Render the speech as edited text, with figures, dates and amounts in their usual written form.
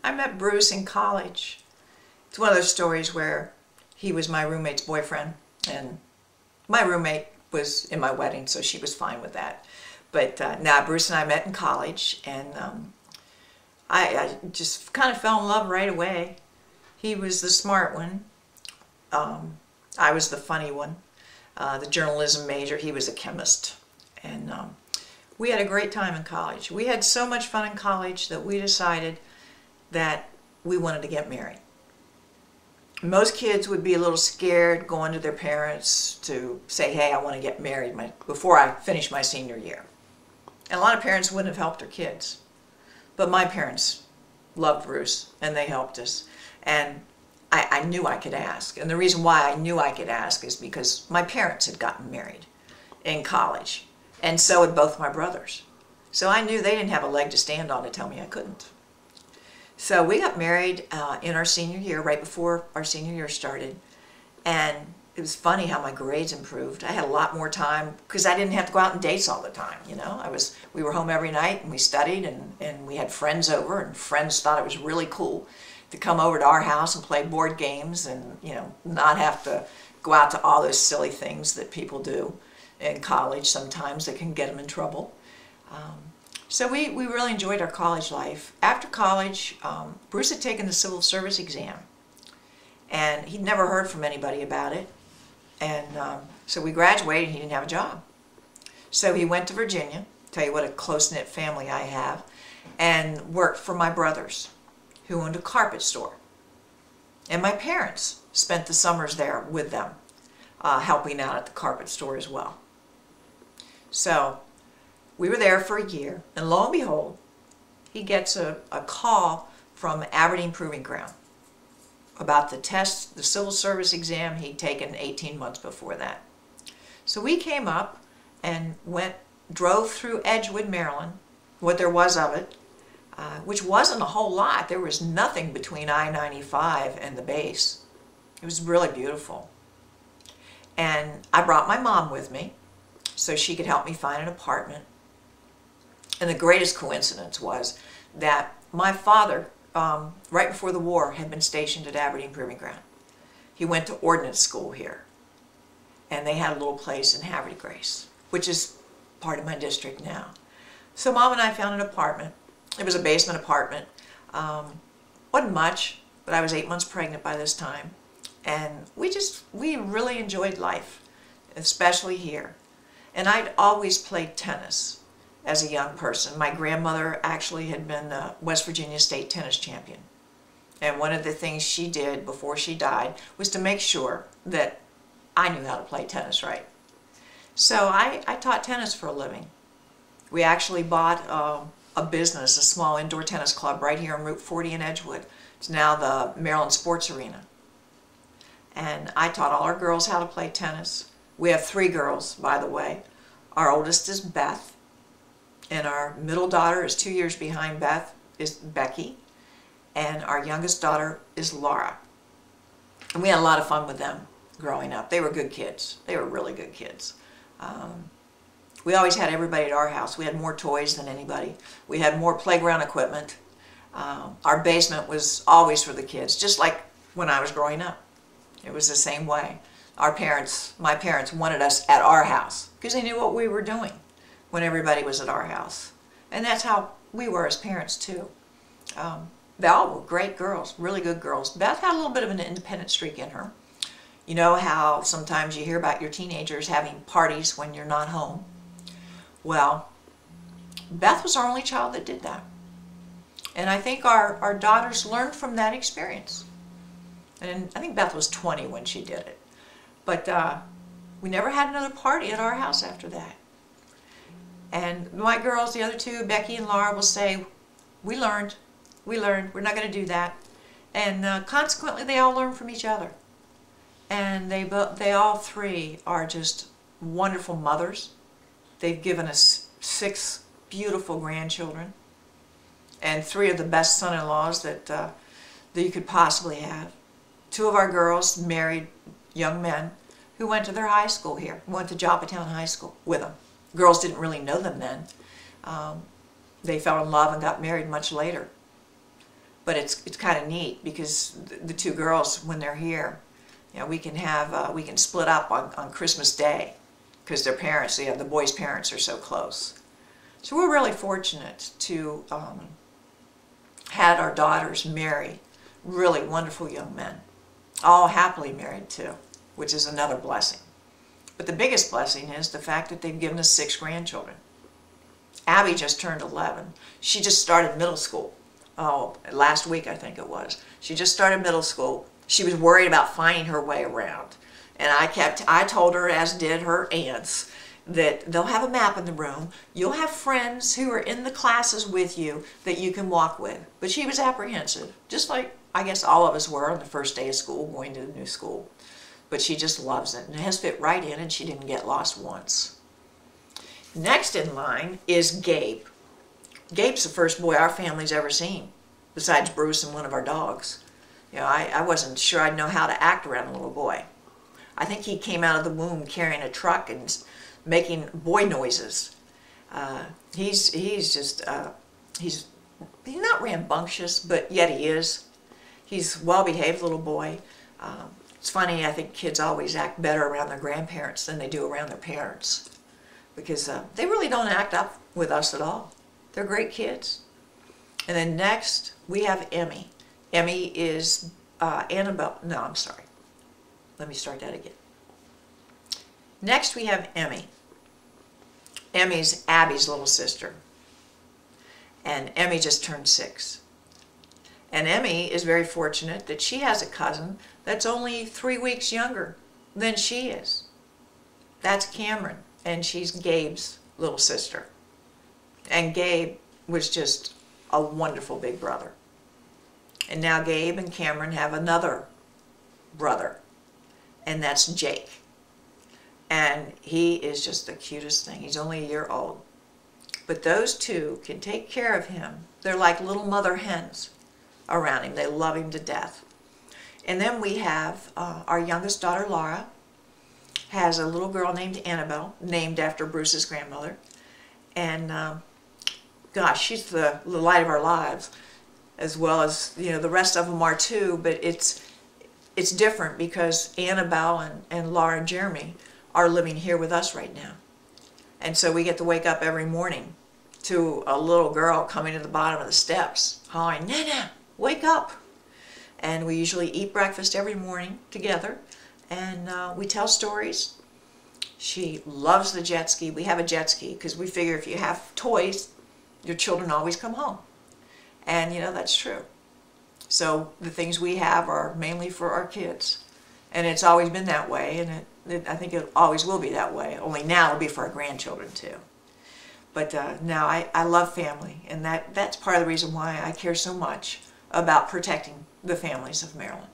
I met Bruce in college. It's one of those stories where he was my roommate's boyfriend, and my roommate was in my wedding, so she was fine with that. But now Bruce and I met in college, and I just kind of fell in love right away. He was the smart one. I was the funny one, the journalism major. He was a chemist. And we had a great time in college. We had so much fun in college that we decided that we wanted to get married. Most kids would be a little scared going to their parents to say, hey, I want to get married before I finish my senior year. And a lot of parents wouldn't have helped their kids. But my parents loved Bruce, and they helped us. And I knew I could ask. And the reason why I knew I could ask is because my parents had gotten married in college. And so had both my brothers. So I knew they didn't have a leg to stand on to tell me I couldn't. So we got married in our senior year, right before our senior year started. And it was funny how my grades improved. I had a lot more time because I didn't have to go out on dates all the time, you know. We were home every night, and we studied, and we had friends over, and friends thought it was really cool to come over to our house and play board games and, you know, not have to go out to all those silly things that people do in college sometimes that can get them in trouble. So we really enjoyed our college life. After college, Bruce had taken the civil service exam, and he'd never heard from anybody about it. And so we graduated, and he didn't have a job. So he went to Virginia, tell you what a close-knit family I have, and worked for my brothers, who owned a carpet store. And my parents spent the summers there with them, helping out at the carpet store as well. So we were there for a year, and lo and behold, he gets a call from Aberdeen Proving Ground about the test, the civil service exam he'd taken 18 months before that. So we came up and drove through Edgewood, Maryland, what there was of it, which wasn't a whole lot. There was nothing between I-95 and the base. It was really beautiful. And I brought my mom with me so she could help me find an apartment. And the greatest coincidence was that my father, right before the war, had been stationed at Aberdeen Proving Ground. He went to ordnance school here, and they had a little place in Harford, Grace, which is part of my district now. So Mom and I found an apartment. It was a basement apartment. Wasn't much, but I was 8 months pregnant by this time. And we really enjoyed life, especially here. And I'd always played tennis as a young person. My grandmother actually had been a West Virginia state tennis champion. And one of the things she did before she died was to make sure that I knew how to play tennis right. So I taught tennis for a living. We actually bought a business, a small indoor tennis club right here on Route 40 in Edgewood. It's now the Maryland Sports Arena. And I taught all our girls how to play tennis. We have 3 girls, by the way. Our oldest is Beth, and our middle daughter is 2 years behind Beth, is Becky, and our youngest daughter is Laura. And we had a lot of fun with them growing up. They were good kids. They were really good kids. We always had everybody at our house. We had more toys than anybody. We had more playground equipment. Our basement was always for the kids, just like when I was growing up. It was the same way. My parents wanted us at our house because they knew what we were doing when everybody was at our house. And that's how we were as parents too. They all were great girls, really good girls. Beth had a little bit of an independent streak in her. You know how sometimes you hear about your teenagers having parties when you're not home? Well, Beth was our only child that did that. And I think our daughters learned from that experience. And I think Beth was 20 when she did it. But we never had another party at our house after that. And my girls, the other 2, Becky and Laura, will say, we learned, we're not going to do that. And consequently, they all learn from each other. And they all 3 are just wonderful mothers. They've given us 6 beautiful grandchildren and 3 of the best son-in-laws that you could possibly have. 2 of our girls married young men who went to their high school here, went to Joppatown High School with them. Girls didn't really know them then. They fell in love and got married much later. But it's kind of neat because the two girls, when they're here, you know, we can split up on Christmas Day because their parents, the boys' parents, are so close. So we're really fortunate to had our daughters marry really wonderful young men, all happily married too, which is another blessing. But the biggest blessing is the fact that they've given us 6 grandchildren. Abby just turned 11. She just started middle school. Oh, last week I think it was. She just started middle school. She was worried about finding her way around. And I told her, as did her aunts, that they'll have a map in the room. You'll have friends who are in the classes with you that you can walk with. But she was apprehensive, just like I guess all of us were on the first day of school, going to the new school. But she just loves it and has fit right in, and she didn't get lost once. Next in line is Gabe. Gabe's the first boy our family's ever seen, besides Bruce and one of our dogs. You know, I wasn't sure I'd know how to act around a little boy. I think he came out of the womb carrying a truck and making boy noises. He's not rambunctious, but yet he is. He's a well-behaved little boy. It's funny, I think kids always act better around their grandparents than they do around their parents, because they really don't act up with us at all. They're great kids. And then next we have Emmy. Emmy is Annabelle. No, I'm sorry. Let me start that again. Next we have Emmy. Emmy's Abby's little sister. And Emmy just turned 6. And Emmy is very fortunate that she has a cousin that's only 3 weeks younger than she is. That's Cameron, and she's Gabe's little sister. And Gabe was just a wonderful big brother. And now Gabe and Cameron have another brother, and that's Jake. And he is just the cutest thing. He's only a year old. But those two can take care of him. They're like little mother hens around him. They love him to death. And then we have our youngest daughter, Laura, has a little girl named Annabelle, named after Bruce's grandmother. And gosh, she's the light of our lives, as well as, you know, the rest of them are too. But it's different because Annabelle and Laura and Jeremy are living here with us right now. And so we get to wake up every morning to a little girl coming to the bottom of the steps, hollering, "Nana, wake up!" And we usually eat breakfast every morning together, and we tell stories. She loves the jet ski. We have a jet ski because we figure if you have toys, your children always come home. And, you know, that's true. So the things we have are mainly for our kids. And it's always been that way, and I think it always will be that way. Only now it'll be for our grandchildren too. But now I love family, and that's part of the reason why I care so much about protecting the families of Maryland.